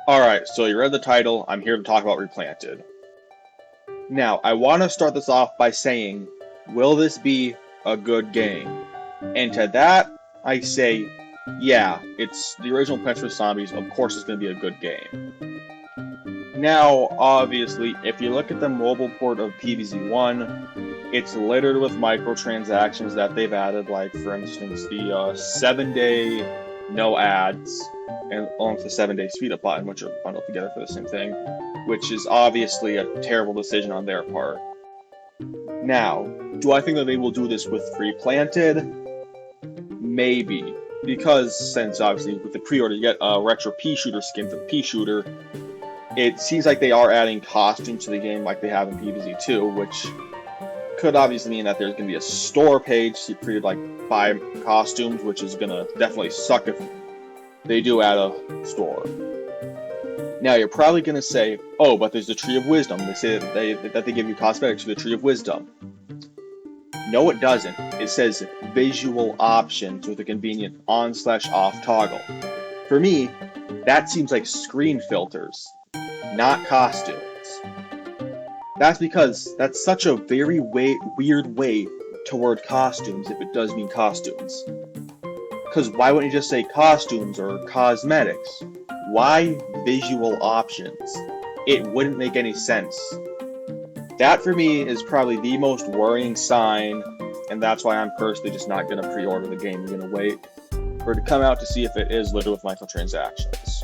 Alright, so you read the title, I'm here to talk about Replanted. Now, I want to start this off by saying, will this be a good game? And to that, I say, yeah, it's the original Plants vs. Zombies, of course it's going to be a good game. Now, obviously, if you look at the mobile port of PvZ1, it's littered with microtransactions that they've added, like, for instance, the 7-day no ads, and along with the 7-day speed up button, which are bundled together for the same thing, which is obviously a terrible decision on their part. Now, do I think that they will do this with Replanted? Maybe. Because, since obviously with the pre-order you get a retro pea shooter skin for the pea shooter, it seems like they are adding costumes to the game like they have in PvZ2, which could obviously mean that there's going to be a store page for you to like buy costumes, which is going to definitely suck if they do add a store. Now you're probably going to say, oh, but there's the Tree of Wisdom. They say that they give you cosmetics for the Tree of Wisdom. No, it doesn't. It says visual options with a convenient on/off toggle. For me, that seems like screen filters, not costumes. That's because that's such a very weird way toward costumes if it does mean costumes. Because why wouldn't you just say costumes or cosmetics? Why visual options? It wouldn't make any sense. That for me is probably the most worrying sign, and that's why I'm personally just not going to pre-order the game. I'm going to wait for it to come out to see if it is littered with microtransactions.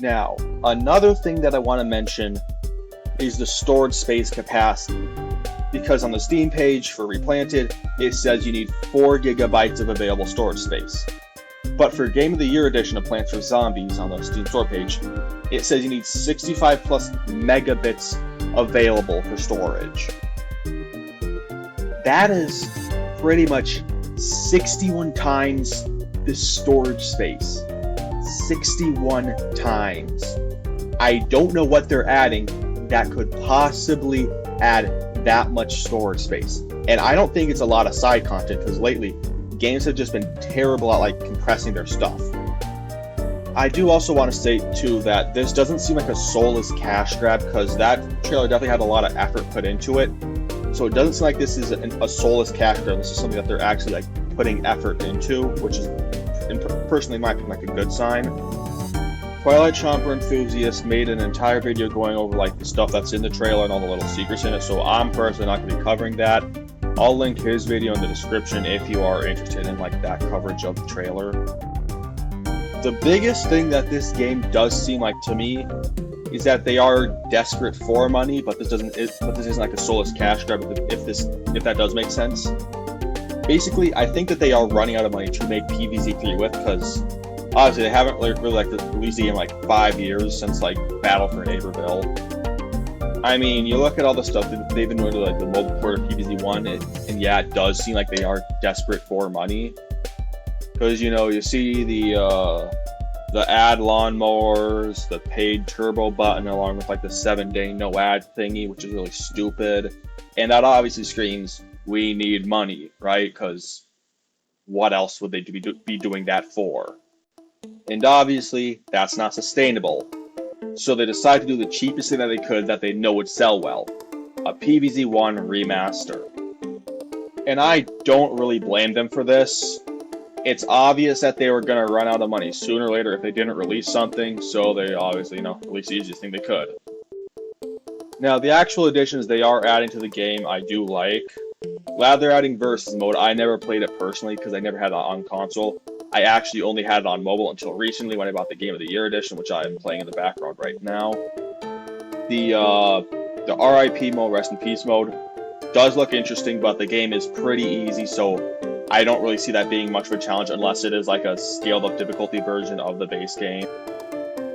Now, another thing that I want to mention is the storage space capacity. Because on the Steam page for Replanted, it says you need 4 gigabytes of available storage space. But for Game of the Year edition of Plants vs. Zombies on the Steam store page, it says you need 65 plus megabits available for storage. That is pretty much 61 times the storage space. 61 times. I don't know what they're adding that could possibly add that much storage space. And I don't think it's a lot of side content, because lately, games have just been terrible at like compressing their stuff. I do also want to say, too, that this doesn't seem like a soulless cash grab, because that trailer definitely had a lot of effort put into it. So it doesn't seem like this is a soulless cash grab. This is something that they're actually like putting effort into, which is, personally, in my opinion, like a good sign. Twilight Chomper Enthusiast made an entire video going over like the stuff that's in the trailer and all the little secrets in it, so I'm personally not going to be covering that. I'll link his video in the description if you are interested in like that coverage of the trailer. The biggest thing that this game does seem like to me is that they are desperate for money, but this isn't like a soulless cash grab if that does make sense. Basically, I think that they are running out of money to make PvZ3 with, because obviously they haven't really like released the game in like 5 years since like Battle for Neighborville. I mean, you look at all the stuff that they've been doing to like the mobile port of PvZ1, and yeah, it does seem like they are desperate for money. Because you see the ad lawnmowers, the paid turbo button, along with like the 7-day no ad thingy, which is really stupid. And that obviously screams, we need money, right? Because what else would they be doing that for? And obviously, that's not sustainable. So they decided to do the cheapest thing that they could that they know would sell well. A PvZ1 remaster. And I don't really blame them for this. It's obvious that they were going to run out of money sooner or later if they didn't release something, so they obviously, released the easiest thing they could. Now, the actual additions they are adding to the game, I do like. Glad they're adding Versus Mode. I never played it personally because I never had it on console. I actually only had it on mobile until recently when I bought the Game of the Year edition, which I am playing in the background right now. The RIP mode, Rest in Peace mode, does look interesting, but the game is pretty easy, so I don't really see that being much of a challenge unless it is like a scaled-up difficulty version of the base game.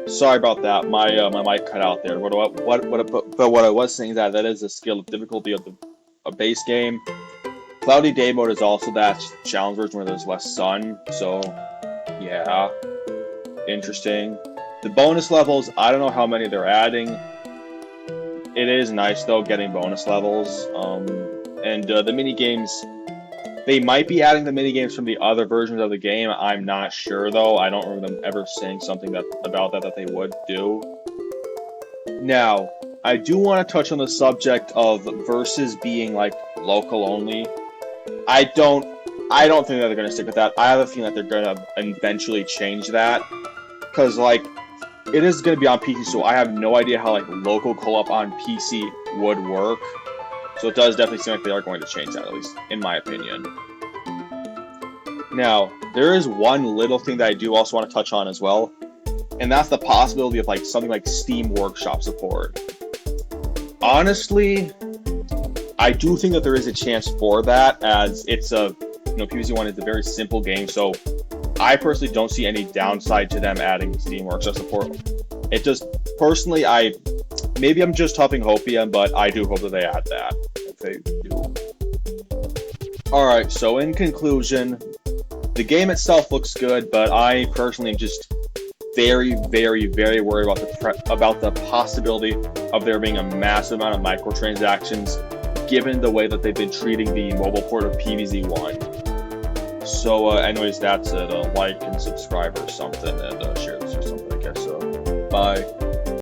Sorry about that, my mic cut out there. But what I was saying is that is a scaled-up difficulty of a base game. Cloudy Day mode is also that challenge version where there's less sun, so yeah, interesting. The bonus levels, I don't know how many they're adding. It is nice though getting bonus levels, and the mini games They might be adding the minigames from the other versions of the game. I'm not sure, though. I don't remember them ever saying something about that they would do. Now, I do want to touch on the subject of versus being like local only. I don't think that they're going to stick with that. I have a feeling that they're going to eventually change that, because like it is going to be on PC, so I have no idea how like local co-op on PC would work. So it does definitely seem like they are going to change that, at least in my opinion. Now, there is one little thing that I do also want to touch on as well, and that's the possibility of like something like Steam Workshop support. Honestly, I do think that there is a chance for that, as it's a, PvZ 1 is a very simple game, so I personally don't see any downside to them adding Steam Workshop support. It just, personally, maybe I'm just huffing hopium, but I do hope that they add that, if they do. Alright, so in conclusion, the game itself looks good, but I personally am just very, very, very worried about the possibility of there being a massive amount of microtransactions, given the way that they've been treating the mobile port of PvZ 1. So, anyways, that's it. Like and subscribe or something, and share this or something, I guess. So, bye.